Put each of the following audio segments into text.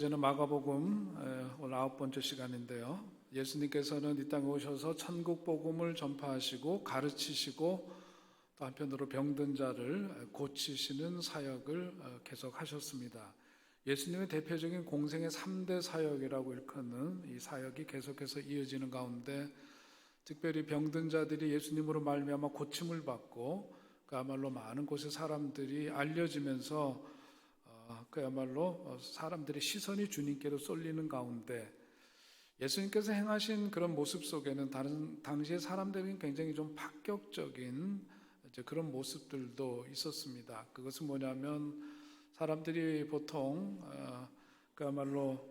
이제는 마가복음 오늘 9번째 시간인데요. 예수님께서는 이 땅에 오셔서 천국 복음을 전파하시고 가르치시고 또 한편으로 병든 자를 고치시는 사역을 계속 하셨습니다. 예수님의 대표적인 공생의 3대 사역이라고 일컫는 이 사역이 계속해서 이어지는 가운데 특별히 병든 자들이 예수님으로 말미암아 고침을 받고 그야말로 많은 곳에 사람들이 알려지면서 그야말로 사람들의 시선이 주님께로 쏠리는 가운데 예수님께서 행하신 그런 모습 속에는 당시의 사람들은 굉장히 좀 파격적인 그런 모습들도 있었습니다. 그것은 뭐냐면 사람들이 보통 그야말로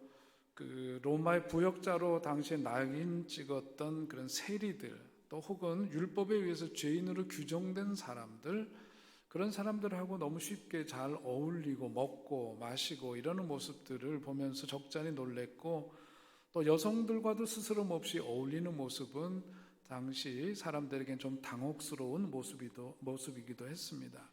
그 로마의 부역자로 당시에 낙인 찍었던 그런 세리들 또 혹은 율법에 의해서 죄인으로 규정된 사람들 그런 사람들하고 너무 쉽게 잘 어울리고 먹고 마시고 이러는 모습들을 보면서 적잖이 놀랬고 또 여성들과도 스스럼 없이 어울리는 모습은 당시 사람들에겐 좀 당혹스러운 모습이기도 했습니다.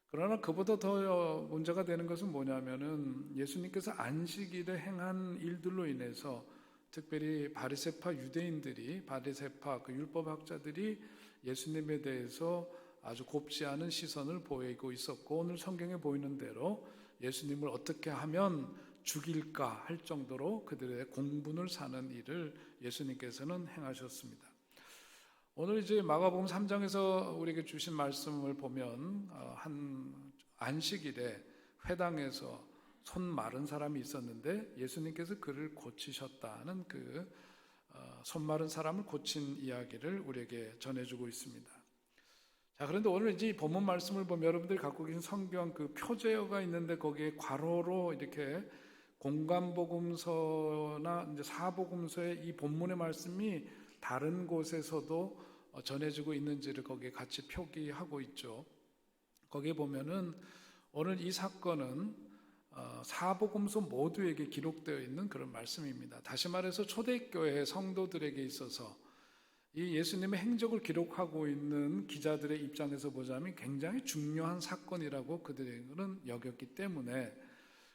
그러나 그보다 더 문제가 되는 것은 뭐냐면은 예수님께서 안식일에 행한 일들로 인해서 특별히 바리새파 유대인들이 바리새파 그 율법학자들이 예수님에 대해서 아주 곱지 않은 시선을 보이고 있었고 오늘 성경에 보이는 대로 예수님을 어떻게 하면 죽일까 할 정도로 그들의 공분을 사는 일을 예수님께서는 행하셨습니다. 오늘 이제 마가복음 3장에서 우리에게 주신 말씀을 보면 한 안식일에 회당에서 손 마른 사람이 있었는데 예수님께서 그를 고치셨다는 그 손 마른 사람을 고친 이야기를 우리에게 전해주고 있습니다. 자, 그런데 오늘 이제 본문 말씀을 보면 여러분들이 갖고 계신 성경 그 표제어가 있는데 거기에 괄호로 이렇게 공관복음서나 이제 사복음서의 이 본문의 말씀이 다른 곳에서도 전해지고 있는지를 거기에 같이 표기하고 있죠. 거기에 보면은 오늘 이 사건은 사복음서 모두에게 기록되어 있는 그런 말씀입니다. 다시 말해서 초대교회 성도들에게 있어서 이 예수님의 행적을 기록하고 있는 기자들의 입장에서 보자면 굉장히 중요한 사건이라고 그들은 여겼기 때문에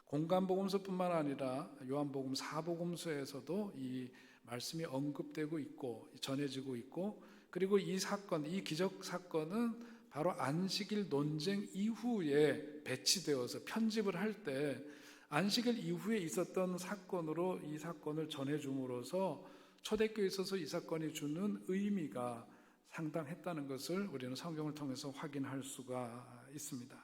공관복음서뿐만 아니라 요한복음 사복음서에서도 이 말씀이 언급되고 있고 전해지고 있고 그리고 이 사건, 이 기적 사건은 바로 안식일 논쟁 이후에 배치되어서 편집을 할 때 안식일 이후에 있었던 사건으로 이 사건을 전해줌으로써 초대교회에 있어서 이 사건이 주는 의미가 상당했다는 것을 우리는 성경을 통해서 확인할 수가 있습니다.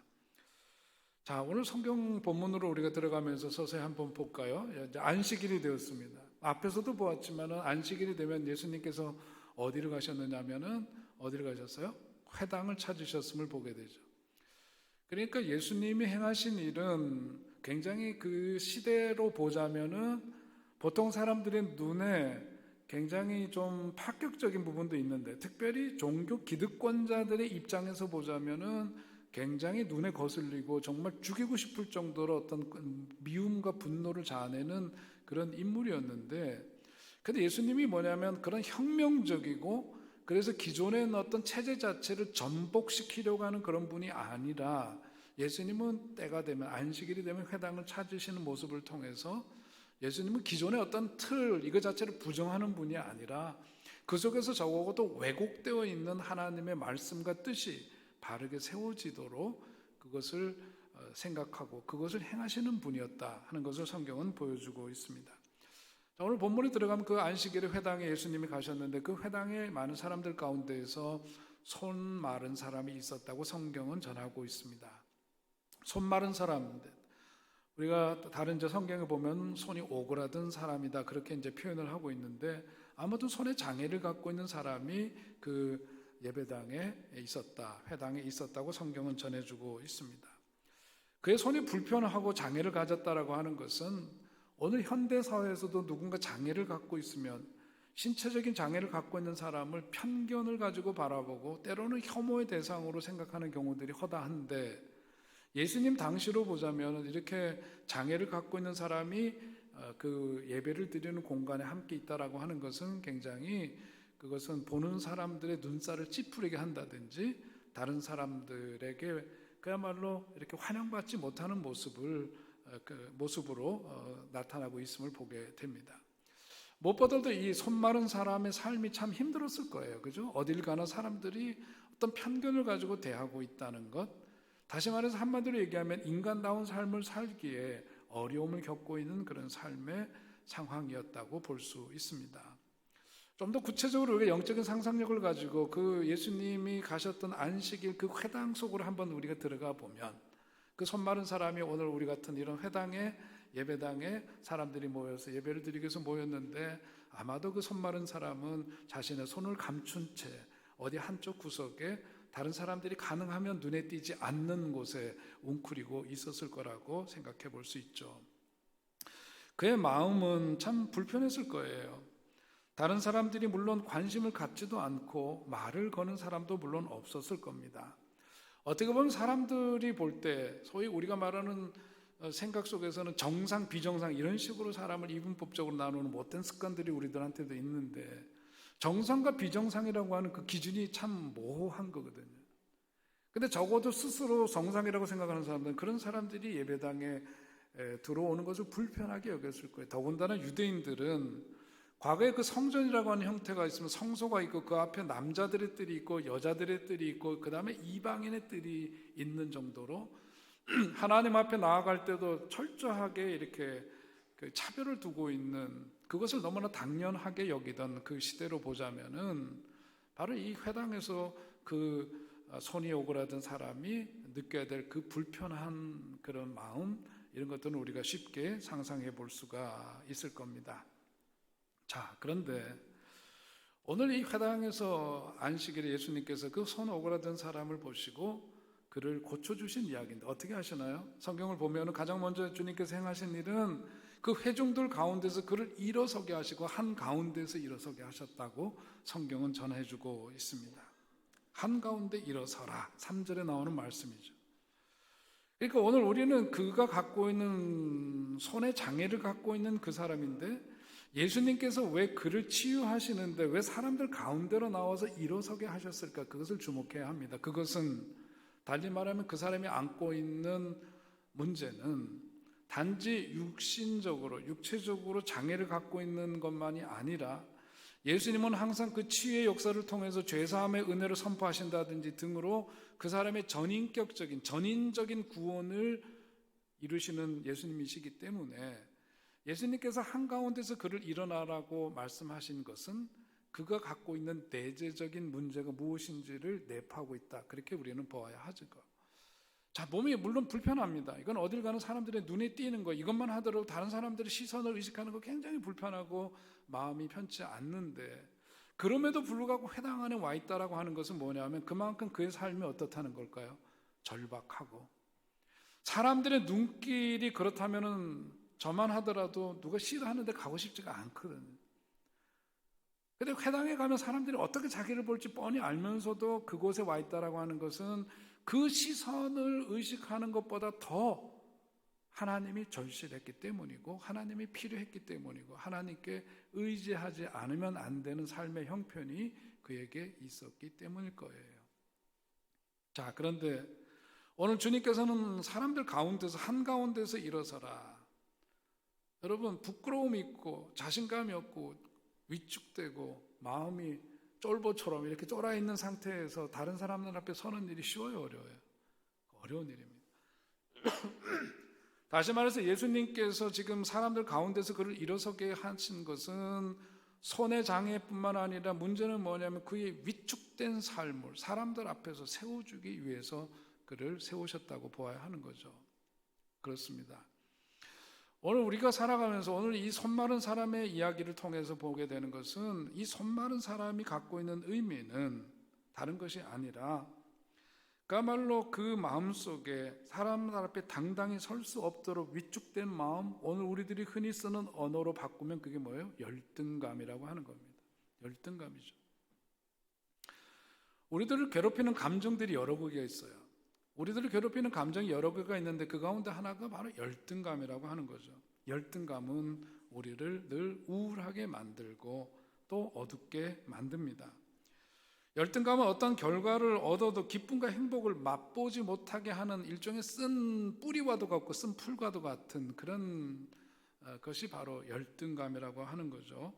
자, 오늘 성경 본문으로 우리가 들어가면서 서서히 한번 볼까요? 이제 안식일이 되었습니다. 앞에서도 보았지만 안식일이 되면 예수님께서 어디를 가셨느냐면은 어디를 가셨어요? 회당을 찾으셨음을 보게 되죠. 그러니까 예수님이 행하신 일은 굉장히 그 시대로 보자면은 보통 사람들의 눈에 굉장히 좀 파격적인 부분도 있는데 특별히 종교 기득권자들의 입장에서 보자면은 굉장히 눈에 거슬리고 정말 죽이고 싶을 정도로 어떤 미움과 분노를 자아내는 그런 인물이었는데 근데 예수님이 뭐냐면 그런 혁명적이고 그래서 기존의 어떤 체제 자체를 전복시키려고 하는 그런 분이 아니라 예수님은 때가 되면 안식일이 되면 회당을 찾으시는 모습을 통해서 예수님은 기존의 어떤 틀 이거 자체를 부정하는 분이 아니라 그 속에서 적어도 왜곡되어 있는 하나님의 말씀과 뜻이 바르게 세워지도록 그것을 생각하고 그것을 행하시는 분이었다 하는 것을 성경은 보여주고 있습니다. 자, 오늘 본문에 들어가면 그 안식일에 회당에 예수님이 가셨는데 그 회당에 많은 사람들 가운데에서 손 마른 사람이 있었다고 성경은 전하고 있습니다. 손 마른 사람 우리가 다른 이제 성경에 보면 손이 오그라든 사람이다 그렇게 이제 표현을 하고 있는데 아무튼 손에 장애를 갖고 있는 사람이 그 예배당에 있었다, 회당에 있었다고 성경은 전해주고 있습니다. 그의 손이 불편하고 장애를 가졌다라고 하는 것은 오늘 현대 사회에서도 누군가 장애를 갖고 있으면 신체적인 장애를 갖고 있는 사람을 편견을 가지고 바라보고 때로는 혐오의 대상으로 생각하는 경우들이 허다한데 예수님 당시로 보자면 이렇게 장애를 갖고 있는 사람이 그 예배를 드리는 공간에 함께 있다라고 하는 것은 굉장히 그것은 보는 사람들의 눈살을 찌푸리게 한다든지 다른 사람들에게 그야말로 이렇게 환영받지 못하는 모습을 그 모습으로 나타나고 있음을 보게 됩니다. 무엇보다도 이 손마른 사람의 삶이 참 힘들었을 거예요. 그죠? 어딜 가나 사람들이 어떤 편견을 가지고 대하고 있다는 것. 다시 말해서 한마디로 얘기하면 인간다운 삶을 살기에 어려움을 겪고 있는 그런 삶의 상황이었다고 볼 수 있습니다. 좀 더 구체적으로 우리가 영적인 상상력을 가지고 그 예수님이 가셨던 안식일 그 회당 속으로 한번 우리가 들어가 보면 그 손마른 사람이 오늘 우리 같은 이런 회당에 예배당에 사람들이 모여서 예배를 드리기 위해서 모였는데 아마도 그 손마른 사람은 자신의 손을 감춘 채 어디 한쪽 구석에 다른 사람들이 가능하면 눈에 띄지 않는 곳에 웅크리고 있었을 거라고 생각해 볼 수 있죠. 그의 마음은 참 불편했을 거예요. 다른 사람들이 물론 관심을 갖지도 않고 말을 거는 사람도 물론 없었을 겁니다. 어떻게 보면 사람들이 볼 때 소위 우리가 말하는 생각 속에서는 정상, 비정상 이런 식으로 사람을 이분법적으로 나누는 못된 습관들이 우리들한테도 있는데 정상과 비정상이라고 하는 그 기준이 참 모호한 거거든요. 근데 적어도 스스로 정상이라고 생각하는 사람들은 그런 사람들이 예배당에 들어오는 것을 불편하게 여겼을 거예요. 더군다나 유대인들은 과거에 그 성전이라고 하는 형태가 있으면 성소가 있고 그 앞에 남자들의 뜰이 있고 여자들의 뜰이 있고 그 다음에 이방인의 뜰이 있는 정도로 하나님 앞에 나아갈 때도 철저하게 이렇게 그 차별을 두고 있는 그것을 너무나 당연하게 여기던 그 시대로 보자면은 바로 이 회당에서 그 손이 오그라든 사람이 느껴야 될 그 불편한 그런 마음 이런 것들은 우리가 쉽게 상상해 볼 수가 있을 겁니다. 자, 그런데 오늘 이 회당에서 안식일에 예수님께서 그 손 오그라든 사람을 보시고 그를 고쳐주신 이야기인데 어떻게 하시나요? 성경을 보면 가장 먼저 주님께서 행하신 일은 그 회중들 가운데서 그를 일어서게 하시고 한가운데서 일어서게 하셨다고 성경은 전해주고 있습니다. 한가운데 일어서라 3절에 나오는 말씀이죠. 그러니까 오늘 우리는 그가 갖고 있는 손에 장애를 갖고 있는 그 사람인데 예수님께서 왜 그를 치유하시는데 왜 사람들 가운데로 나와서 일어서게 하셨을까? 그것을 주목해야 합니다. 그것은 달리 말하면 그 사람이 안고 있는 문제는 단지 육신적으로 육체적으로 장애를 갖고 있는 것만이 아니라 예수님은 항상 그 치유의 역사를 통해서 죄사함의 은혜를 선포하신다든지 등으로 그 사람의 전인적인 구원을 이루시는 예수님이시기 때문에 예수님께서 한가운데서 그를 일어나라고 말씀하신 것은 그가 갖고 있는 내재적인 문제가 무엇인지를 내포하고 있다. 그렇게 우리는 보아야 하죠. 자, 몸이 물론 불편합니다. 이건 어딜 가는 사람들의 눈에 띄는 거 이것만 하더라도 다른 사람들의 시선을 의식하는 거 굉장히 불편하고 마음이 편치 않는데 그럼에도 불구하고 회당 안에 와 있다라고 하는 것은 뭐냐면 그만큼 그의 삶이 어떻다는 걸까요? 절박하고 사람들의 눈길이 그렇다면은 저만 하더라도 누가 싫어하는데 가고 싶지가 않거든요. 근데 회당에 가면 사람들이 어떻게 자기를 볼지 뻔히 알면서도 그곳에 와 있다라고 하는 것은 그 시선을 의식하는 것보다 더 하나님이 절실했기 때문이고 하나님이 필요했기 때문이고 하나님께 의지하지 않으면 안 되는 삶의 형편이 그에게 있었기 때문일 거예요. 자, 그런데 오늘 주님께서는 사람들 가운데서 한가운데서 일어서라. 여러분 부끄러움이 있고 자신감이 없고 위축되고 마음이 쫄보처럼 이렇게 쫄아있는 상태에서 다른 사람들 앞에 서는 일이 쉬워요, 어려워요? 어려운 일입니다. 다시 말해서 예수님께서 지금 사람들 가운데서 그를 일어서게 하신 것은 손의 장애뿐만 아니라 문제는 뭐냐면 그의 위축된 삶을 사람들 앞에서 세워주기 위해서 그를 세우셨다고 보아야 하는 거죠. 그렇습니다. 오늘 우리가 살아가면서 오늘 이 손마른 사람의 이야기를 통해서 보게 되는 것은 이 손마른 사람이 갖고 있는 의미는 다른 것이 아니라 그야말로 그 마음속에 사람들 앞에 당당히 설 수 없도록 위축된 마음, 오늘 우리들이 흔히 쓰는 언어로 바꾸면 그게 뭐예요? 열등감이라고 하는 겁니다. 열등감이죠. 우리들을 괴롭히는 감정들이 여러 개가 있어요. 우리들을 괴롭히는 감정이 여러 개가 있는데 그 가운데 하나가 바로 열등감이라고 하는 거죠. 열등감은 우리를 늘 우울하게 만들고 또 어둡게 만듭니다. 열등감은 어떤 결과를 얻어도 기쁨과 행복을 맛보지 못하게 하는 일종의 쓴 뿌리와도 같고 쓴 풀과도 같은 그런 것이 바로 열등감이라고 하는 거죠.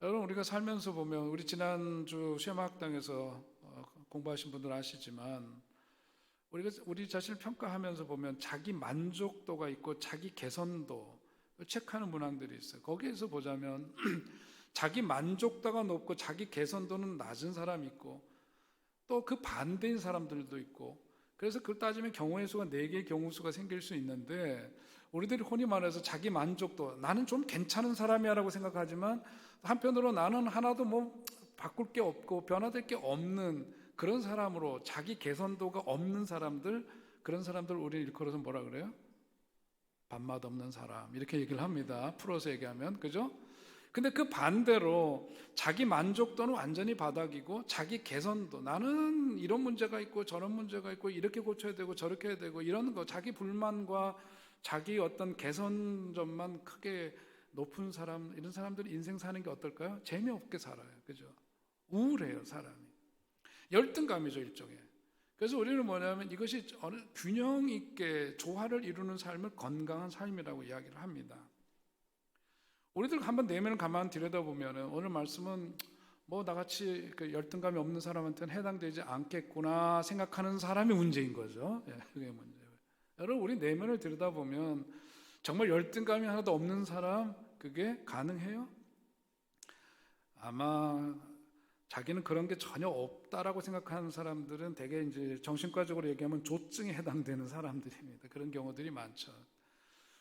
여러분, 우리가 살면서 보면 우리 지난주 쉐마학당에서 공부하신 분들 아시지만 우리가 우리 자신을 평가하면서 보면 자기 만족도가 있고 자기 개선도 체크하는 문항들이 있어요. 거기에서 보자면 자기 만족도가 높고 자기 개선도는 낮은 사람이 있고 또 그 반대인 사람들도 있고, 그래서 그걸 따지면 경우의 수가 4개의 경우 수가 생길 수 있는데, 우리들이 흔히 말해서 자기 만족도, 나는 좀 괜찮은 사람이야 라고 생각하지만 한편으로 나는 하나도 뭐 바꿀 게 없고 변화될 게 없는 그런 사람으로, 자기 개선도가 없는 사람들, 그런 사람들 우리는 일컬어서 뭐라 그래요? 밥맛 없는 사람, 이렇게 얘기를 합니다. 풀어서 얘기하면, 그죠? 근데 그 반대로 자기 만족도는 완전히 바닥이고 자기 개선도, 나는 이런 문제가 있고 저런 문제가 있고 이렇게 고쳐야 되고 저렇게 해야 되고 이런 거, 자기 불만과 자기 어떤 개선점만 크게 높은 사람, 이런 사람들이 인생 사는 게 어떨까요? 재미없게 살아요. 그죠? 우울해요, 사람이. 열등감이죠, 일종의. 그래서 우리는 뭐냐면 이것이 어느 균형 있게 조화를 이루는 삶을 건강한 삶이라고 이야기를 합니다. 우리들 한번 내면을 가만 들여다보면 오늘 말씀은 뭐 나같이 그 열등감이 없는 사람한테는 해당되지 않겠구나 생각하는 사람이 문제인 거죠. 예, 그게 문제예요. 여러분, 우리 내면을 들여다보면 정말 열등감이 하나도 없는 사람, 그게 가능해요? 아마 자기는 그런 게 전혀 없다라고 생각하는 사람들은 대개 이제 정신과적으로 얘기하면 조증에 해당되는 사람들입니다. 그런 경우들이 많죠.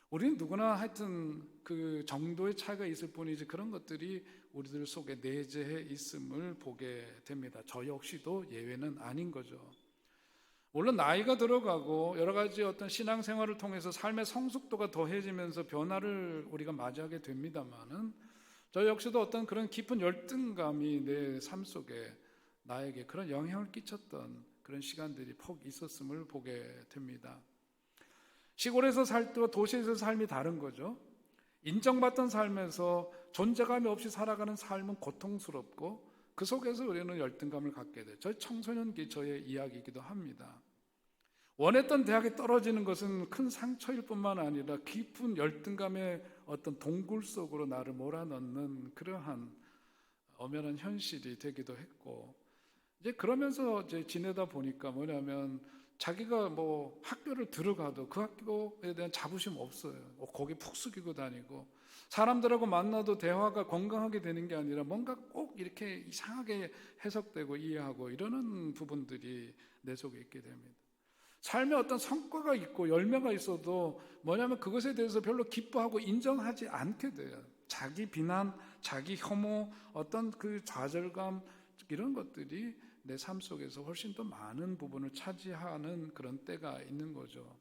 우리는 누구나 하여튼 그 정도의 차이가 있을 뿐이지 그런 것들이 우리들 속에 내재해 있음을 보게 됩니다. 저 역시도 예외는 아닌 거죠. 물론 나이가 들어가고 여러 가지 어떤 신앙생활을 통해서 삶의 성숙도가 더해지면서 변화를 우리가 맞이하게 됩니다만은, 저 역시도 어떤 그런 깊은 열등감이 내 삶 속에 나에게 그런 영향을 끼쳤던 그런 시간들이 폭 있었음을 보게 됩니다. 시골에서 살 때와 도시에서 삶이 다른 거죠. 인정받던 삶에서 존재감이 없이 살아가는 삶은 고통스럽고 그 속에서 우리는 열등감을 갖게 돼요. 저희 청소년기 저의 이야기이기도 합니다. 원했던 대학에 떨어지는 것은 큰 상처일 뿐만 아니라 깊은 열등감의 어떤 동굴 속으로 나를 몰아넣는 그러한 엄연한 현실이 되기도 했고, 이제 그러면서 이제 지내다 보니까 뭐냐면 자기가 뭐 학교를 들어가도 그 학교에 대한 자부심 없어요. 거기 푹 숙이고 다니고, 사람들하고 만나도 대화가 건강하게 되는 게 아니라 뭔가 꼭 이렇게 이상하게 해석되고 이해하고 이러는 부분들이 내 속에 있게 됩니다. 삶에 어떤 성과가 있고 열매가 있어도 뭐냐면 그것에 대해서 별로 기뻐하고 인정하지 않게 돼요. 자기 비난, 자기 혐오, 어떤 그 좌절감, 이런 것들이 내 삶 속에서 훨씬 더 많은 부분을 차지하는 그런 때가 있는 거죠.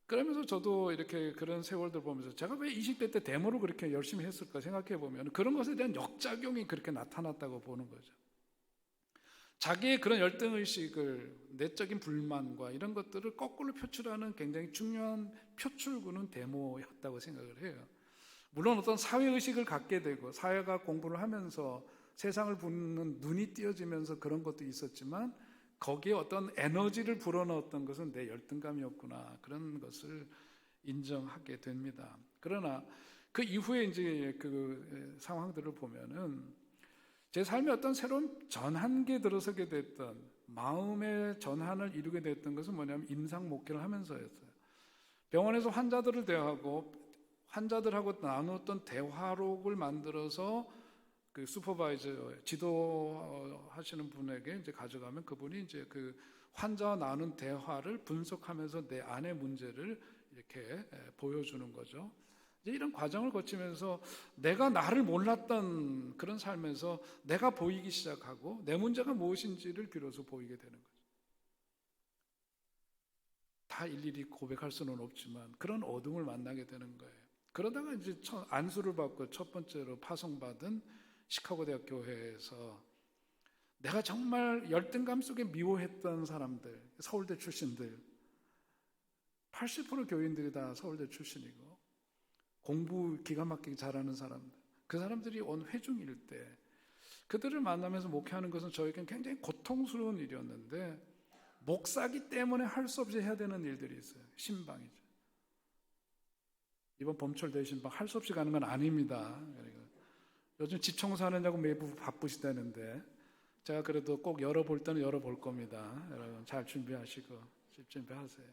그러면서 저도 이렇게 그런 세월들 보면서 제가 왜 20대 때 데모를 그렇게 열심히 했을까 생각해 보면 그런 것에 대한 역작용이 그렇게 나타났다고 보는 거죠. 자기의 그런 열등의식을, 내적인 불만과 이런 것들을 거꾸로 표출하는 굉장히 중요한 표출구는 데모였다고 생각을 해요. 물론 어떤 사회의식을 갖게 되고 사회가 공부를 하면서 세상을 보는 눈이 띄어지면서 그런 것도 있었지만 거기에 어떤 에너지를 불어넣었던 것은 내 열등감이었구나, 그런 것을 인정하게 됩니다. 그러나 그 이후에 이제 그 상황들을 보면은 제 삶에 어떤 새로운 전환기에 들어서게 됐던, 마음의 전환을 이루게 됐던 것은 뭐냐면 임상 목회를 하면서였어요. 병원에서 환자들을 대하고 환자들하고 나눴던 대화록을 만들어서 그 슈퍼바이저, 지도하시는 분에게 이제 가져가면 그분이 이제 그 환자와 나눈 대화를 분석하면서 내 안의 문제를 이렇게 보여주는 거죠. 이제 이런 과정을 거치면서 내가 나를 몰랐던 그런 삶에서 내가 보이기 시작하고 내 문제가 무엇인지를 비로소 보이게 되는 거죠. 다 일일이 고백할 수는 없지만 그런 어둠을 만나게 되는 거예요. 그러다가 이제 안수를 받고 첫 번째로 파송받은 시카고 대학 교회에서 내가 정말 열등감 속에 미워했던 사람들, 서울대 출신들, 80% 교인들이 다 서울대 출신이고 공부 기가 막히게 잘하는 사람들, 그 사람들이 온 회중일 때 그들을 만나면서 목회하는 것은 저에겐 굉장히 고통스러운 일이었는데 목사기 때문에 할 수 없이 해야 되는 일들이 있어요. 신방이죠. 이번 봄철 대신방 할 수 없이 가는 건 아닙니다. 요즘 집 청소하느냐고 매부 바쁘시다는데 제가 그래도 꼭 열어볼 때는 열어볼 겁니다. 여러분 잘 준비하시고 집 준비하세요.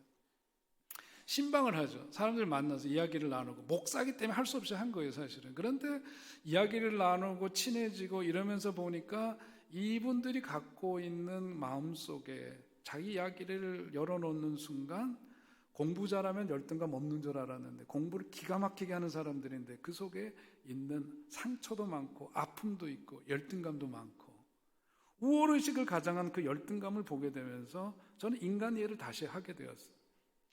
신방을 하죠. 사람들 만나서 이야기를 나누고 목사기 때문에 할 수 없이 한 거예요, 사실은. 그런데 이야기를 나누고 친해지고 이러면서 보니까 이분들이 갖고 있는 마음속에 자기 이야기를 열어놓는 순간 공부 잘하면 열등감 없는 줄 알았는데 공부를 기가 막히게 하는 사람들인데 그 속에 있는 상처도 많고 아픔도 있고 열등감도 많고 우월의식을 가장한 그 열등감을 보게 되면서 저는 인간 이해를 다시 하게 되었어요.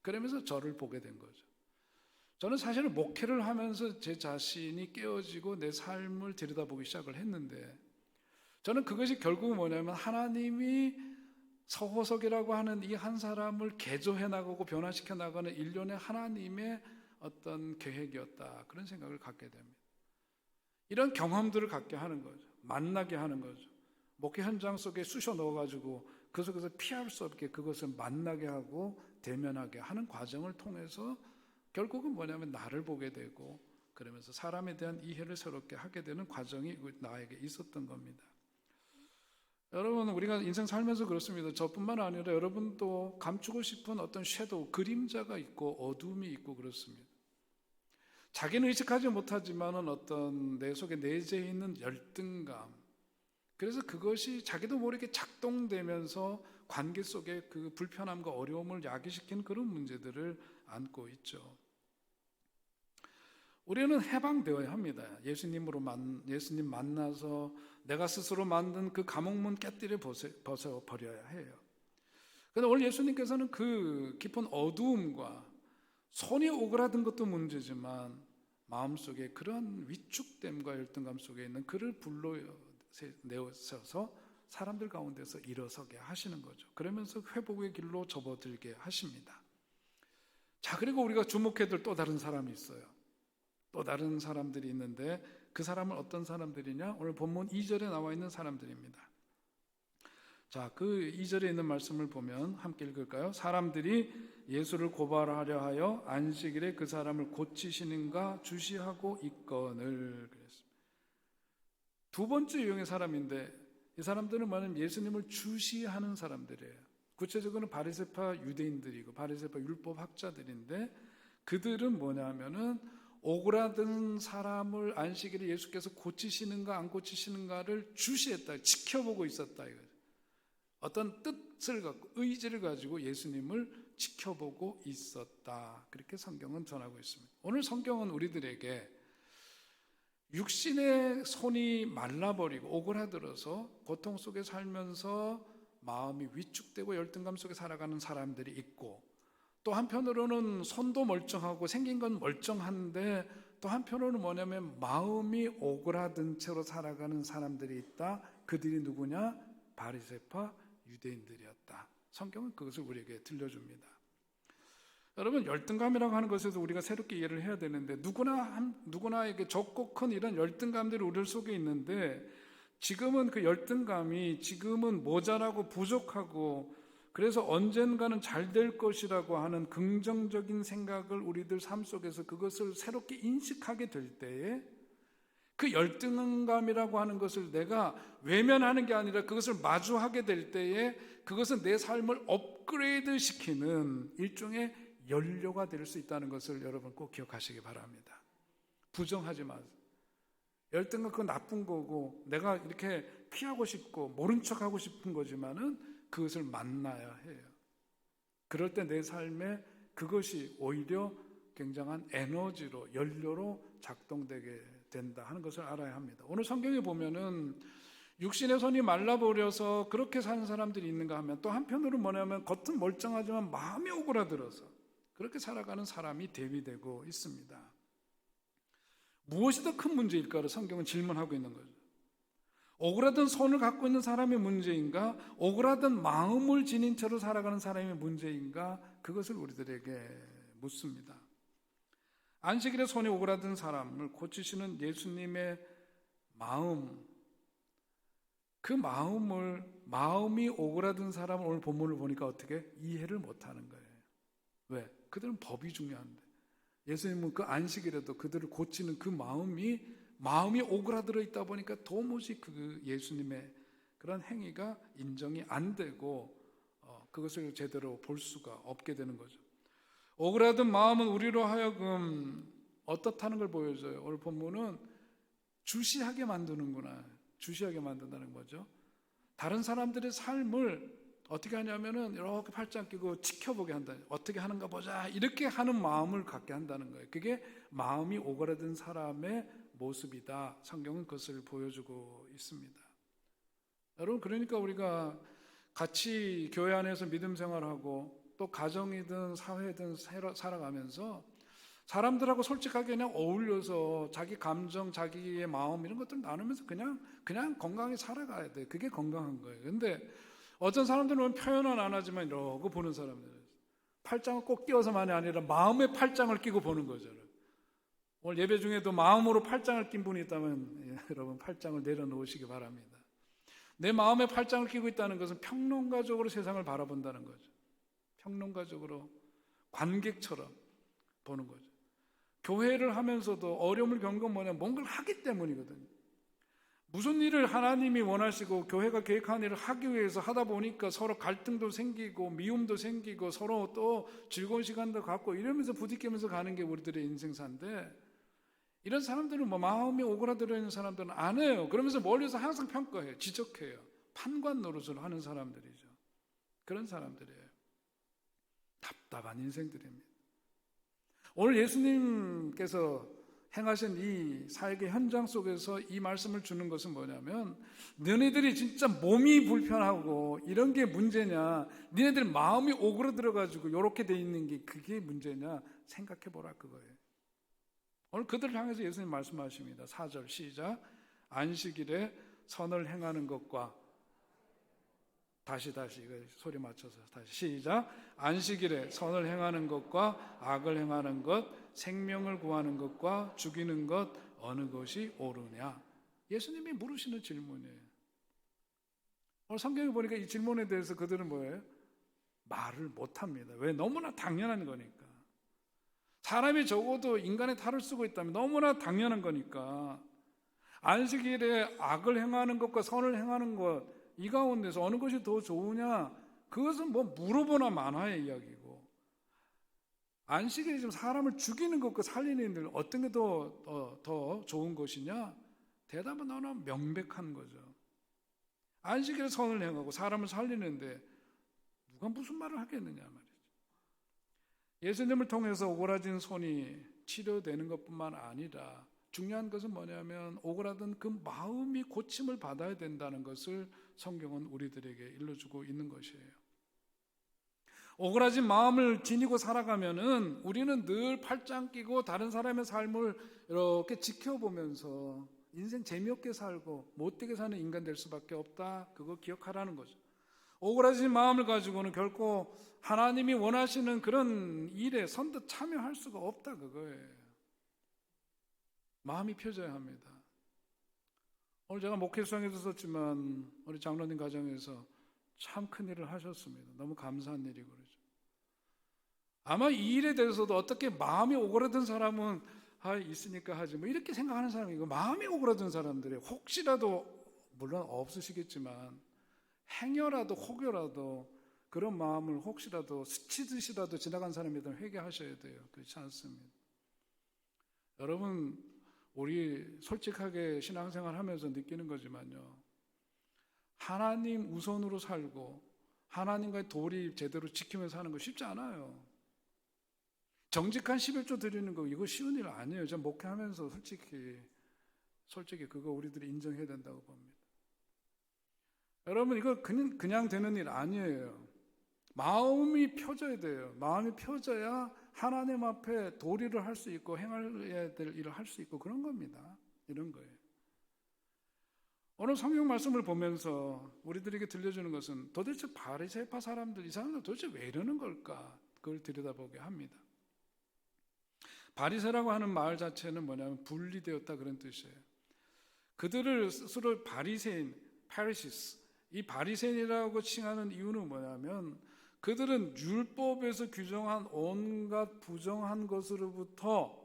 그러면서 저를 보게 된 거죠. 저는 사실은 목회를 하면서 제 자신이 깨어지고 내 삶을 들여다보기 시작을 했는데 저는 그것이 결국은 뭐냐면 하나님이 서호석이라고 하는 이 한 사람을 개조해 나가고 변화시켜 나가는 일련의 하나님의 어떤 계획이었다. 그런 생각을 갖게 됩니다. 이런 경험들을 갖게 하는 거죠. 만나게 하는 거죠. 목회 현장 속에 쑤셔 넣어가지고 그 속에서 피할 수 없게 그것을 만나게 하고 대면하게 하는 과정을 통해서 결국은 뭐냐면 나를 보게 되고 그러면서 사람에 대한 이해를 새롭게 하게 되는 과정이 나에게 있었던 겁니다. 여러분 우리가 인생 살면서 그렇습니다. 저뿐만 아니라 여러분도 감추고 싶은 어떤 섀도우, 그림자가 있고 어둠이 있고 그렇습니다. 자기는 의식하지 못하지만은 어떤 내 속에 내재해 있는 열등감, 그래서 그것이 자기도 모르게 작동되면서 관계 속에 그 불편함과 어려움을 야기시키는 그런 문제들을 안고 있죠. 우리는 해방되어야 합니다. 예수님 만나서 내가 스스로 만든 그 감옥문 깨뜨려 벗어버려야 해요. 그런데 오늘 예수님께서는 그 깊은 어두움과 손이 오그라든 것도 문제지만 마음속에 그런 위축됨과 열등감 속에 있는 그를 불러내어서 사람들 가운데서 일어서게 하시는 거죠. 그러면서 회복의 길로 접어들게 하십니다. 자, 그리고 우리가 주목해야 될 또 다른 사람이 있어요. 또 다른 사람들이 있는데 그 사람은 어떤 사람들이냐? 오늘 본문 2절에 나와 있는 사람들입니다. 자, 그 2절에 있는 말씀을 보면 함께 읽을까요? 사람들이 예수를 고발하려 하여 안식일에 그 사람을 고치시는가 주시하고 있거늘 그랬습니다. 두 번째 유형의 사람인데 이 사람들은 뭐냐면 예수님을 주시하는 사람들이에요. 구체적으로는 바리새파 유대인들이고 바리새파 율법 학자들인데 그들은 뭐냐면은 오그라든 사람을 안식일에 예수께서 고치시는가 안 고치시는가를 주시했다, 지켜보고 있었다 이거죠. 어떤 뜻을 갖고 의지를 가지고 예수님을 지켜보고 있었다. 그렇게 성경은 전하고 있습니다. 오늘 성경은 우리들에게 육신의 손이 말라버리고 오그라들어서 고통 속에 살면서 마음이 위축되고 열등감 속에 살아가는 사람들이 있고 또 한편으로는 손도 멀쩡하고 생긴 건 멀쩡한데 또 한편으로는 뭐냐면 마음이 오그라든 채로 살아가는 사람들이 있다. 그들이 누구냐? 바리새파 유대인들이었다. 성경은 그것을 우리에게 들려줍니다. 여러분 열등감이라고 하는 것에서 우리가 새롭게 이해를 해야 되는데 누구나에게 적고 큰 이런 열등감들이 우리 속에 있는데 지금은 그 열등감이 지금은 모자라고 부족하고 그래서 언젠가는 잘 될 것이라고 하는 긍정적인 생각을 우리들 삶 속에서 그것을 새롭게 인식하게 될 때에 그 열등감이라고 하는 것을 내가 외면하는 게 아니라 그것을 마주하게 될 때에 그것은 내 삶을 업그레이드 시키는 일종의 연료가 될 수 있다는 것을 여러분 꼭 기억하시기 바랍니다. 부정하지 마세요. 열등감 그건 나쁜 거고 내가 이렇게 피하고 싶고 모른 척하고 싶은 거지만은 그것을 만나야 해요. 그럴 때 내 삶에 그것이 오히려 굉장한 에너지로 연료로 작동되게 된다 하는 것을 알아야 합니다. 오늘 성경에 보면은 육신의 손이 말라버려서 그렇게 사는 사람들이 있는가 하면 또 한편으로 뭐냐면 겉은 멀쩡하지만 마음이 오그라들어서 그렇게 살아가는 사람이 대비되고 있습니다. 무엇이 더 큰 문제일까를 성경은 질문하고 있는 거죠. 오그라든 손을 갖고 있는 사람의 문제인가? 오그라든 마음을 지닌 채로 살아가는 사람의 문제인가? 그것을 우리들에게 묻습니다. 안식일에 손이 오그라든 사람을 고치시는 예수님의 마음, 그 마음이 오그라든 사람을 오늘 본문을 보니까 어떻게 이해를 못하는 거예요. 왜? 그들은 법이 중요한데 예수님은 그 안식일에도 그들을 고치는 그 마음이 오그라들어 있다 보니까 도무지 그 예수님의 그런 행위가 인정이 안 되고 그것을 제대로 볼 수가 없게 되는 거죠. 오그라든 마음은 우리로 하여금 어떻다는 걸 보여줘요. 오늘 본문은 주시하게 만드는구나. 주시하게 만든다는 거죠. 다른 사람들의 삶을 어떻게 하냐면은 이렇게 팔짱 끼고 지켜보게 한다. 어떻게 하는가 보자. 이렇게 하는 마음을 갖게 한다는 거예요. 그게 마음이 오그라든 사람의 모습이다. 성경은 그것을 보여주고 있습니다. 여러분, 그러니까 우리가 같이 교회 안에서 믿음 생활하고 또 가정이든 사회든 살아가면서 사람들하고 솔직하게 그냥 어울려서 자기 감정, 자기의 마음 이런 것들 나누면서 그냥 건강하게 살아가야 돼. 그게 건강한 거예요. 근데 어떤 사람들은 표현은 안 하지만 이러고 보는 사람들, 팔짱을 꼭 끼워서만이 아니라 마음의 팔짱을 끼고 보는 거죠. 오늘 예배 중에도 마음으로 팔짱을 낀 분이 있다면 여러분 팔짱을 내려놓으시기 바랍니다. 내 마음에 팔짱을 끼고 있다는 것은 평론가적으로 세상을 바라본다는 거죠. 평론가적으로 관객처럼 보는 거죠. 교회를 하면서도 어려움을 겪는 건 뭐냐? 뭔가를 하기 때문이거든요. 무슨 일을 하나님이 원하시고 교회가 계획한 일을 하기 위해서 하다 보니까 서로 갈등도 생기고 미움도 생기고 서로 또 즐거운 시간도 갖고 이러면서 부딪히면서 가는 게 우리들의 인생사인데 이런 사람들은 마음이 오그라들어 있는 사람들은 안 해요. 그러면서 멀리서 항상 평가해요. 지적해요. 판관 노릇을 하는 사람들이죠. 그런 사람들이에요. 답답한 인생들입니다. 오늘 예수님께서 행하신 이 사역의 현장 속에서 이 말씀을 주는 것은 뭐냐면 너네들이 진짜 몸이 불편하고 이런 게 문제냐, 너네들 마음이 오그라들어가지고 이렇게 돼 있는 게 그게 문제냐 생각해보라 그거예요. 오늘 그들을 향해서 예수님 말씀하십니다. 4절 시작. 안식일에 선을 행하는 것과 다시 소리 맞춰서 다시 시작. 안식일에 선을 행하는 것과 악을 행하는 것, 생명을 구하는 것과 죽이는 것 어느 것이 옳으냐? 예수님이 물으시는 질문이에요. 오늘 성경에 보니까 이 질문에 대해서 그들은 뭐예요? 말을 못합니다. 왜? 너무나 당연한 거니까. 사람이 적어도 인간의 탈을 쓰고 있다면 너무나 당연한 거니까 안식일에 악을 행하는 것과 선을 행하는 것 이 가운데서 어느 것이 더 좋으냐? 그것은 뭐 물어보나 마나의 이야기고 안식일에 지금 사람을 죽이는 것과 살리는 일 어떤 게 더 좋은 것이냐? 대답은 너무나 명백한 거죠. 안식일에 선을 행하고 사람을 살리는데 누가 무슨 말을 하겠느냐 말이죠. 예수님을 통해서 오그라진 손이 치료되는 것뿐만 아니라 중요한 것은 뭐냐면 오그라든 그 마음이 고침을 받아야 된다는 것을 성경은 우리들에게 일러주고 있는 것이에요. 오그라진 마음을 지니고 살아가면은 우리는 늘 팔짱 끼고 다른 사람의 삶을 이렇게 지켜보면서 인생 재미없게 살고 못되게 사는 인간 될 수밖에 없다. 그거 기억하라는 거죠. 오그라진 마음을 가지고는 결코 하나님이 원하시는 그런 일에 선뜻 참여할 수가 없다 그거예요. 마음이 펴져야 합니다. 오늘 제가 목회 수양에도 썼지만 우리 장로님 가정에서 참 큰 일을 하셨습니다. 너무 감사한 일이고 그러죠. 아마 이 일에 대해서도 어떻게 마음이 오그라든 사람은 있으니까 하지 뭐 이렇게 생각하는 사람이고 마음이 오그라든 사람들이 혹시라도 물론 없으시겠지만 행여라도 혹여라도 그런 마음을 혹시라도 스치듯이라도 지나간 사람이든 회개하셔야 돼요. 그렇지 않습니다. 여러분 우리 솔직하게 신앙생활 하면서 느끼는 거지만요. 하나님 우선으로 살고 하나님과의 도리 제대로 지키면서 사는 거 쉽지 않아요. 정직한 11조 드리는 거 이거 쉬운 일 아니에요. 제가 목회하면서 솔직히 그거 우리들이 인정해야 된다고 봅니다. 여러분 이거 그냥 되는 일 아니에요. 마음이 펴져야 돼요. 마음이 펴져야 하나님 앞에 도리를 할 수 있고 행해야 될 일을 할 수 있고 그런 겁니다. 이런 거예요. 오늘 성경 말씀을 보면서 우리들에게 들려주는 것은 도대체 바리새파 사람들 이 사람들 도대체 왜 이러는 걸까? 그걸 들여다보게 합니다. 바리새라고 하는 말 자체는 뭐냐면 분리되었다 그런 뜻이에요. 그들을 스스로 바리새인 파리시스, 이 바리새인이라고 칭하는 이유는 뭐냐면 그들은 율법에서 규정한 온갖 부정한 것으로부터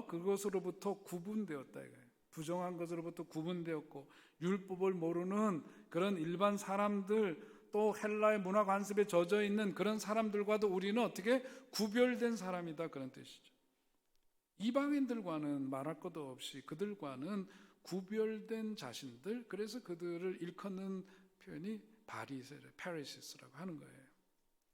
그것으로부터 구분되었다 이거예요. 부정한 것으로부터 구분되었고 율법을 모르는 그런 일반 사람들, 또 헬라의 문화 관습에 젖어 있는 그런 사람들과도 우리는 어떻게 구별된 사람이다 그런 뜻이죠. 이방인들과는 말할 것도 없이 그들과는 구별된 자신들, 그래서 그들을 일컫는 표현이 바리새인, 파리시스라고 하는 거예요.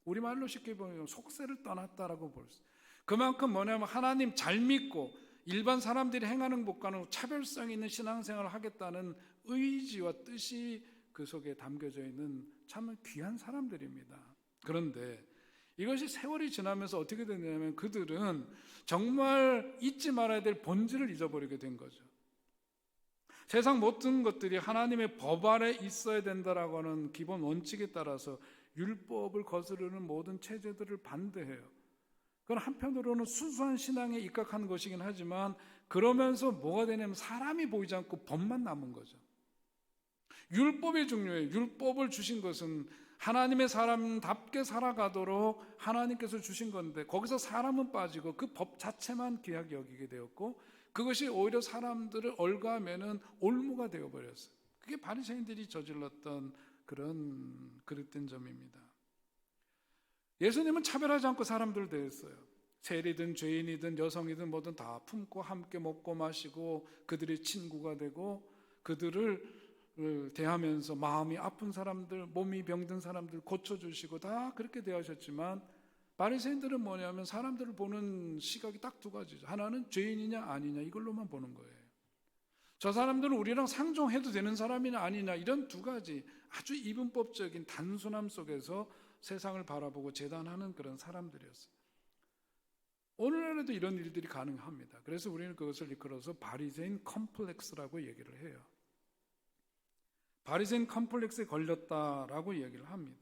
우리말로 쉽게 보면 속세를 떠났다라고 볼 수 있어요. 그만큼 뭐냐면 하나님 잘 믿고 일반 사람들이 행하는 것과는 차별성 있는 신앙생활을 하겠다는 의지와 뜻이 그 속에 담겨져 있는 참 귀한 사람들입니다. 그런데 이것이 세월이 지나면서 어떻게 되냐면 그들은 정말 잊지 말아야 될 본질을 잊어버리게 된 거죠. 세상 모든 것들이 하나님의 법 아래 있어야 된다라고 하는 기본 원칙에 따라서 율법을 거스르는 모든 체제들을 반대해요. 그건 한편으로는 순수한 신앙에 입각한 것이긴 하지만 그러면서 뭐가 되냐면 사람이 보이지 않고 법만 남은 거죠. 율법이 중요해요. 율법을 주신 것은 하나님의 사람답게 살아가도록 하나님께서 주신 건데 거기서 사람은 빠지고 그 법 자체만 귀하게 여기게 되었고 그것이 오히려 사람들을 얼가하면은 올무가 되어버렸어요. 그게 바리새인들이 저질렀던 그런 그릇된 점입니다. 예수님은 차별하지 않고 사람들을 대했어요. 세리든 죄인이든 여성이든 뭐든 다 품고 함께 먹고 마시고 그들의 친구가 되고 그들을 대하면서 마음이 아픈 사람들, 몸이 병든 사람들 고쳐주시고 다 그렇게 대하셨지만 바리새인들은 뭐냐면 사람들을 보는 시각이 딱 두 가지죠. 하나는 죄인이냐 아니냐 이걸로만 보는 거예요. 저 사람들은 우리랑 상종해도 되는 사람이냐 아니냐 이런 두 가지 아주 이분법적인 단순함 속에서 세상을 바라보고 재단하는 그런 사람들이었어요. 오늘날에도 이런 일들이 가능합니다. 그래서 우리는 그것을 이끌어서 바리새인 컴플렉스라고 얘기를 해요. 바리새인 컴플렉스에 걸렸다라고 얘기를 합니다.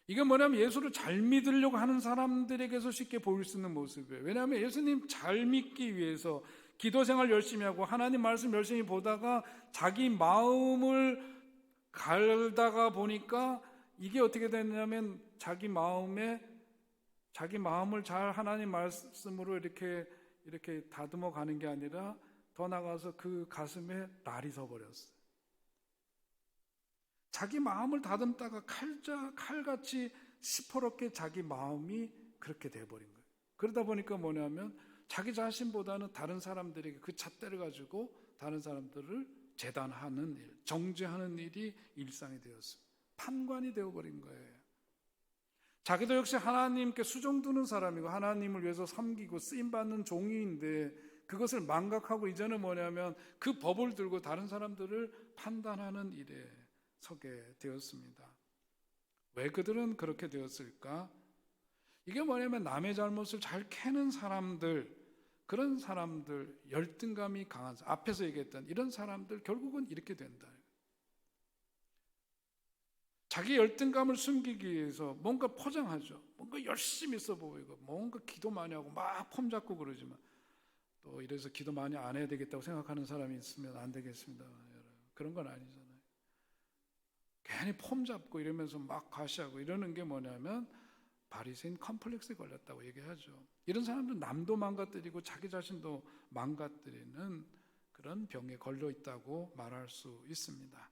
이게 뭐냐면 예수를 잘 믿으려고 하는 사람들에게서 쉽게 보일 수 있는 모습이에요. 왜냐하면 예수님 잘 믿기 위해서 기도 생활 열심히 하고 하나님 말씀 열심히 보다가 자기 마음을 갈다가 보니까 이게 어떻게 됐냐면 자기 마음을 잘 하나님 말씀으로 이렇게 다듬어 가는 게 아니라 더 나가서 그 가슴에 날이 서버렸어요. 자기 마음을 다듬다가 칼같이 시퍼렇게 자기 마음이 그렇게 돼버린 거예요. 그러다 보니까 뭐냐면 자기 자신보다는 다른 사람들에게 그 잣대를 가지고 다른 사람들을 재단하는 일, 정죄하는 일이 일상이 되었습니다. 판관이 되어버린 거예요. 자기도 역시 하나님께 수종두는 사람이고 하나님을 위해서 섬기고 쓰임받는 종이인데 그것을 망각하고 이제는 뭐냐면 그 법을 들고 다른 사람들을 판단하는 일에 서게 되었습니다. 왜 그들은 그렇게 되었을까? 이게 뭐냐면 남의 잘못을 잘 캐는 사람들, 그런 사람들, 열등감이 강한, 앞에서 얘기했던 이런 사람들 결국은 이렇게 된다. 자기 열등감을 숨기기 위해서 뭔가 포장하죠. 뭔가 열심히 있어 보이고 뭔가 기도 많이 하고 막 폼 잡고 그러지만 또 이래서 기도 많이 안 해야 되겠다고 생각하는 사람이 있으면 안 되겠습니다. 여러분. 그런 건 아니잖아요. 괜히 폼 잡고 이러면서 막 과시하고 이러는 게 뭐냐면 바리새인 컴플렉스에 걸렸다고 얘기하죠. 이런 사람들은 남도 망가뜨리고 자기 자신도 망가뜨리는 그런 병에 걸려 있다고 말할 수 있습니다.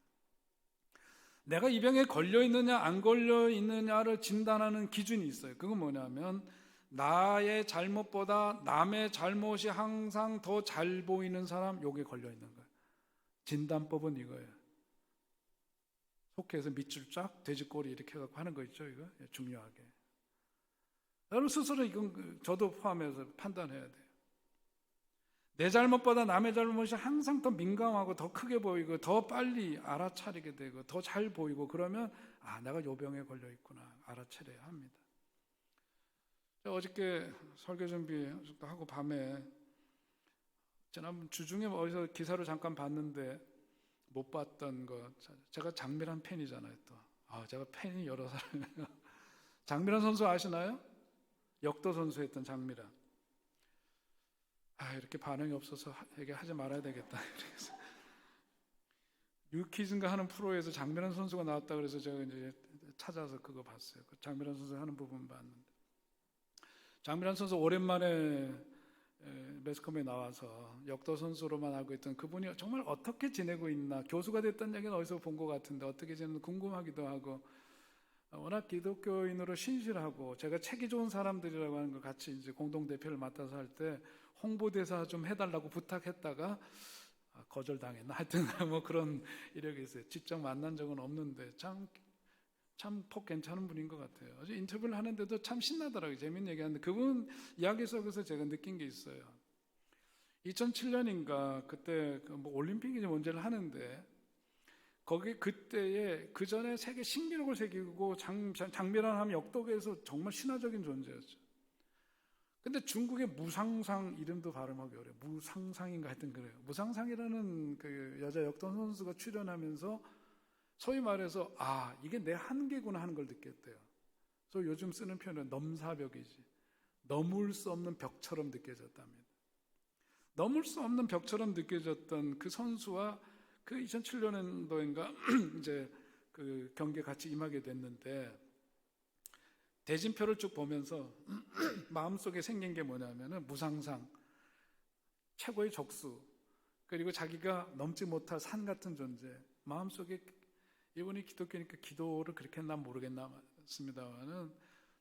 내가 이 병에 걸려 있느냐 안 걸려 있느냐를 진단하는 기준이 있어요. 그건 뭐냐면 나의 잘못보다 남의 잘못이 항상 더 잘 보이는 사람, 요게 걸려 있는 거예요. 진단법은 이거예요. 속해서 밑줄 쫙 돼지꼬리 이렇게 해갖고 하는 거 있죠. 이거 중요하게. 여러분 스스로 이건 저도 포함해서 판단해야 돼요. 내 잘못보다 남의 잘못이 항상 더 민감하고 더 크게 보이고 더 빨리 알아차리게 되고 더 잘 보이고 그러면 내가 요 병에 걸려 있구나 알아차려야 합니다. 어저께 설교 준비하고 밤에 지난번 주중에 어디서 기사를 잠깐 봤는데 못 봤던 거 제가 장미란 팬이잖아요. 또 제가 팬이 여러 사람이에요. 장미란 선수 아시나요? 역도 선수 했던 장미란. 이렇게 반응이 없어서 얘기하지 말아야 되겠다. 뉴키즈인가 하는 프로에서 장면환 선수가 나왔다 그래서 제가 이제 찾아서 그거 봤어요. 그 장면환 선수 하는 부분 봤는데, 장면환 선수 오랜만에 매스컴에 나와서 역도 선수로만 알고 있던 그분이 정말 어떻게 지내고 있나, 교수가 됐다는 얘기는 어디서 본 것 같은데 어떻게 지내는지 궁금하기도 하고, 워낙 기독교인으로 신실하고, 제가 책이 좋은 사람들이라고 하는 걸 같이 이제 공동 대표를 맡아서 할 때 홍보대사 좀 해달라고 부탁했다가 거절당했나, 하여튼 뭐 그런 이력이 있어요. 직접 만난 적은 없는데 참 폭 괜찮은 분인 것 같아요. 어제 인터뷰를 하는데도 참 신나더라고요. 재밌는 얘기하는데 그분 이야기 속에서 제가 느낀 게 있어요. 2007년인가 그때 뭐 올림픽이 문제를 하는데, 거기 그때에 그 전에 세계 신기록을 새기고 장면환 하면 역도계에서 정말 신화적인 존재였죠. 근데 중국의 무상상, 이름도 발음하기 어려워요. 무상상인가 하여튼 그래요. 무상상이라는 그 여자 역도 선수가 출연하면서 소위 말해서 이게 내 한계구나 하는 걸 느꼈대요. 그래서 요즘 쓰는 표현은 넘사벽이지, 넘을 수 없는 벽처럼 느껴졌답니다. 넘을 수 없는 벽처럼 느껴졌던 그 선수와 그 2007년도인가 이제 그 경기에 같이 임하게 됐는데, 대진표를 쭉 보면서 마음속에 생긴 게 뭐냐면은 무상상, 최고의 적수, 그리고 자기가 넘지 못할 산 같은 존재. 마음속에, 이분이 기독교니까 기도를 그렇게 했나 모르겠습니다만은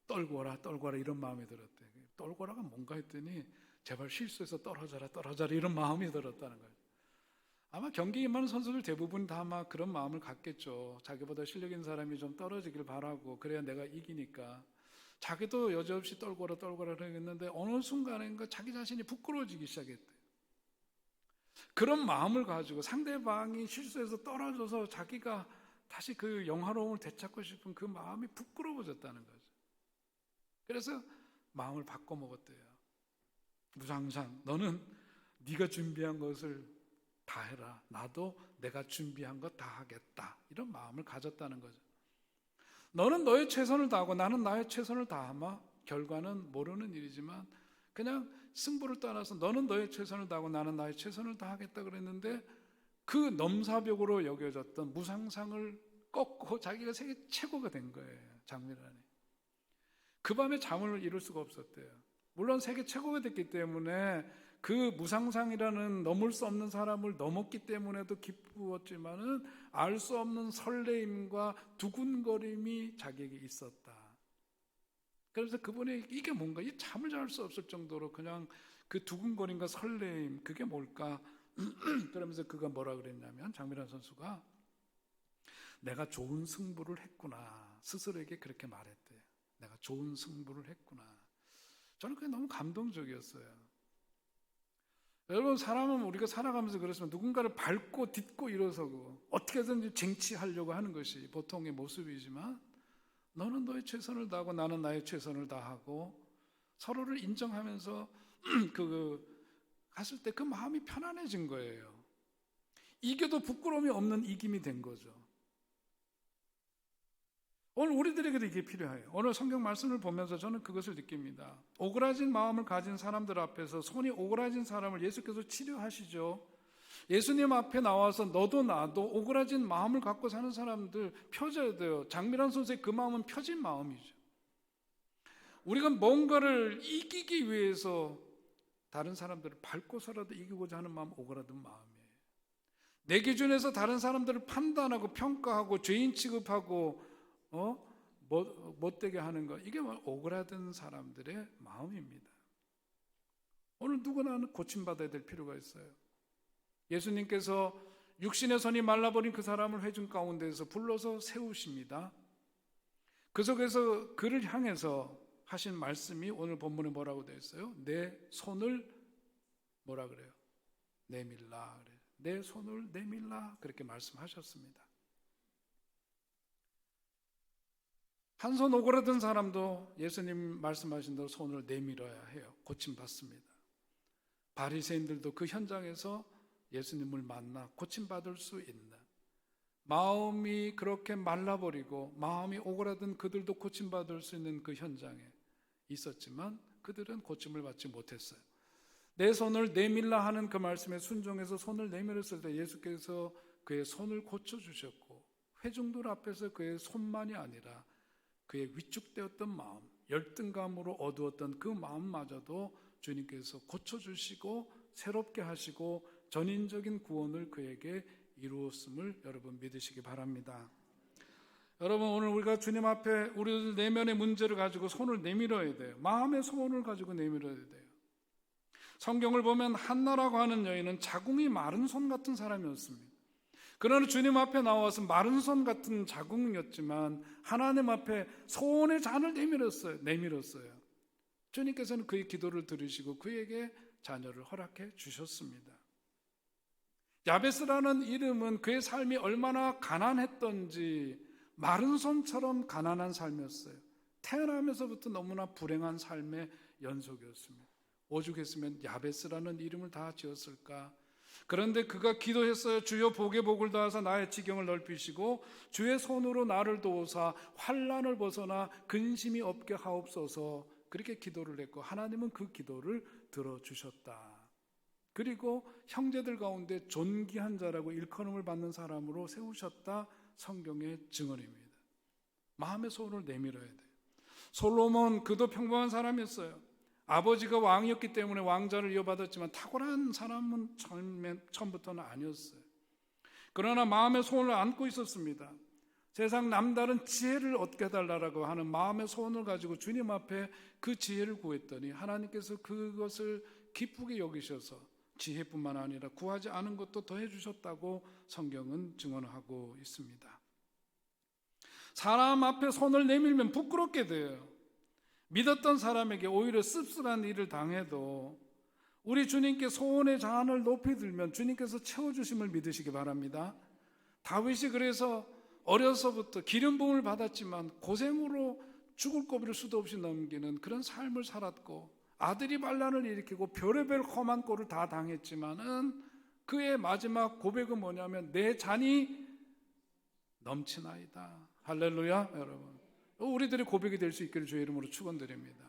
떨고라 이런 마음이 들었대. 떨고라가 뭔가 했더니 제발 실수해서 떨어져라 이런 마음이 들었다는 거예요. 아마 경기에 임하는 선수들 대부분 다 아마 그런 마음을 갖겠죠. 자기보다 실력 있는 사람이 좀 떨어지길 바라고, 그래야 내가 이기니까. 자기도 여지없이 떨고라 그랬는데 어느 순간인가 자기 자신이 부끄러워지기 시작했대요. 그런 마음을 가지고 상대방이 실수해서 떨어져서 자기가 다시 그 영화로움을 되찾고 싶은 그 마음이 부끄러워졌다는 거죠. 그래서 마음을 바꿔 먹었대요. 무상상, 너는 네가 준비한 것을 다 해라. 나도 내가 준비한 것 다 하겠다. 이런 마음을 가졌다는 거죠. 너는 너의 최선을 다하고 나는 나의 최선을 다하마, 결과는 모르는 일이지만 그냥 승부를 떠나서 너는 너의 최선을 다하고 나는 나의 최선을 다하겠다 그랬는데, 그 넘사벽으로 여겨졌던 무상상을 꺾고 자기가 세계 최고가 된 거예요. 장면환이. 그 밤에 잠을 이룰 수가 없었대요. 물론 세계 최고가 됐기 때문에, 그 무상상이라는 넘을 수 없는 사람을 넘었기 때문에도 기쁘었지만은 알 수 없는 설레임과 두근거림이 자기에게 있었다. 그래서 그분이 이게 뭔가, 이 잠을 잘 수 없을 정도로 그냥 그 두근거림과 설레임, 그게 뭘까? 그러면서 그가 뭐라 그랬냐면, 장면환 선수가 내가 좋은 승부를 했구나, 스스로에게 그렇게 말했대요. 내가 좋은 승부를 했구나. 저는 그게 너무 감동적이었어요. 여러분, 사람은 우리가 살아가면서 그렇지만 누군가를 밟고 딛고 일어서고 어떻게든지 쟁취하려고 하는 것이 보통의 모습이지만, 너는 너의 최선을 다하고 나는 나의 최선을 다하고 서로를 인정하면서 갔을 때 그 마음이 편안해진 거예요. 이겨도 부끄러움이 없는 이김이 된 거죠. 오늘 우리들에게도 이게 필요해요. 오늘 성경 말씀을 보면서 저는 그것을 느낍니다. 오그라진 마음을 가진 사람들 앞에서, 손이 오그라진 사람을 예수께서 치료하시죠. 예수님 앞에 나와서 너도 나도 오그라진 마음을 갖고 사는 사람들 펴져야 돼요. 장면환 선수의 그 마음은 펴진 마음이죠. 우리가 뭔가를 이기기 위해서 다른 사람들을 밟고서라도 이기고자 하는 마음, 오그라든 마음이에요. 내 기준에서 다른 사람들을 판단하고 평가하고 죄인 취급하고 못되게 하는 것, 이게 오그라든 사람들의 마음입니다. 오늘 누구나 고침받아야 될 필요가 있어요. 예수님께서 육신의 손이 말라버린 그 사람을 회중 가운데에서 불러서 세우십니다. 그 속에서 그를 향해서 하신 말씀이 오늘 본문에 뭐라고 되어 있어요? 내 손을 뭐라 그래요? 내밀라 그래요. 내 손을 내밀라, 그렇게 말씀하셨습니다. 한 손 오그라든 사람도 예수님 말씀하신 대로 손을 내밀어야 해요. 고침받습니다. 바리새인들도 그 현장에서 예수님을 만나 고침받을 수 있는, 마음이 그렇게 말라버리고 마음이 오그라든 그들도 고침받을 수 있는 그 현장에 있었지만 그들은 고침을 받지 못했어요. 내 손을 내밀라 하는 그 말씀에 순종해서 손을 내밀었을 때 예수께서 그의 손을 고쳐주셨고, 회중들 앞에서 그의 손만이 아니라 그의 위축되었던 마음, 열등감으로 어두웠던 그 마음마저도 주님께서 고쳐주시고 새롭게 하시고 전인적인 구원을 그에게 이루었음을 여러분 믿으시기 바랍니다. 여러분, 오늘 우리가 주님 앞에 우리 내면의 문제를 가지고 손을 내밀어야 돼요. 마음의 소원을 가지고 내밀어야 돼요. 성경을 보면 한나라고 하는 여인은 자궁이 마른 손 같은 사람이었습니다. 그러나 주님 앞에 나와서 마른 손 같은 자궁이었지만 하나님 앞에 소원의 잔을 내밀었어요. 주님께서는 그의 기도를 들으시고 그에게 자녀를 허락해 주셨습니다. 야베스라는 이름은 그의 삶이 얼마나 가난했던지 마른 손처럼 가난한 삶이었어요. 태어나면서부터 너무나 불행한 삶의 연속이었습니다. 오죽했으면 야베스라는 이름을 다 지었을까? 그런데 그가 기도했어요. 주여 복에 복을 더하사 나의 지경을 넓히시고 주의 손으로 나를 도우사 환난을 벗어나 근심이 없게 하옵소서. 그렇게 기도를 했고 하나님은 그 기도를 들어주셨다. 그리고 형제들 가운데 존귀한 자라고 일컬음을 받는 사람으로 세우셨다. 성경의 증언입니다. 마음의 소원을 내밀어야 돼요. 솔로몬, 그도 평범한 사람이었어요. 아버지가 왕이었기 때문에 왕자를 이어받았지만 탁월한 사람은 처음부터는 아니었어요. 그러나 마음의 소원을 안고 있었습니다. 세상 남다른 지혜를 얻게 해달라고 하는 마음의 소원을 가지고 주님 앞에 그 지혜를 구했더니 하나님께서 그것을 기쁘게 여기셔서 지혜뿐만 아니라 구하지 않은 것도 더해 주셨다고 성경은 증언하고 있습니다. 사람 앞에 손을 내밀면 부끄럽게 돼요. 믿었던 사람에게 오히려 씁쓸한 일을 당해도 우리 주님께 소원의 잔을 높이 들면 주님께서 채워주심을 믿으시기 바랍니다. 다윗이 그래서 어려서부터 기름 부음을 받았지만 고생으로 죽을 고비를 수도 없이 넘기는 그런 삶을 살았고 아들이 반란을 일으키고 별의별 험한 꼴을 다 당했지만은 그의 마지막 고백은 뭐냐면 내 잔이 넘치나이다. 할렐루야. 여러분, 우리들의 고백이 될 수 있기를 주의 이름으로 축원드립니다.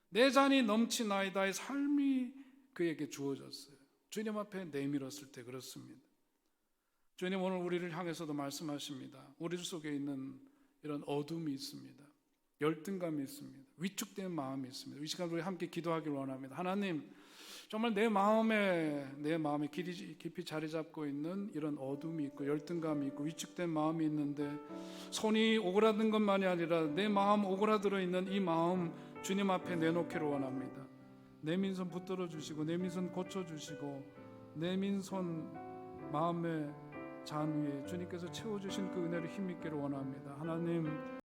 내 잔이 넘치나이다의 삶이 그에게 주어졌어요. 주님 앞에 내밀었을 때 그렇습니다. 주님 오늘 우리를 향해서도 말씀하십니다. 우리 속에 있는 이런 어둠이 있습니다. 열등감이 있습니다. 위축된 마음이 있습니다. 이 시간 우리 함께 기도하기를 원합니다. 하나님, 정말 내 마음에 깊이 자리 잡고 있는 이런 어둠이 있고 열등감이 있고 위축된 마음이 있는데 손이 오그라든 것만이 아니라 내 마음 오그라들어 있는 이 마음 주님 앞에 내놓기를 원합니다. 내 민손 붙들어 주시고 내 민손 고쳐 주시고 내 민손 마음의 잔 위에 주님께서 채워주신 그 은혜를 힘있기를 원합니다. 하나님,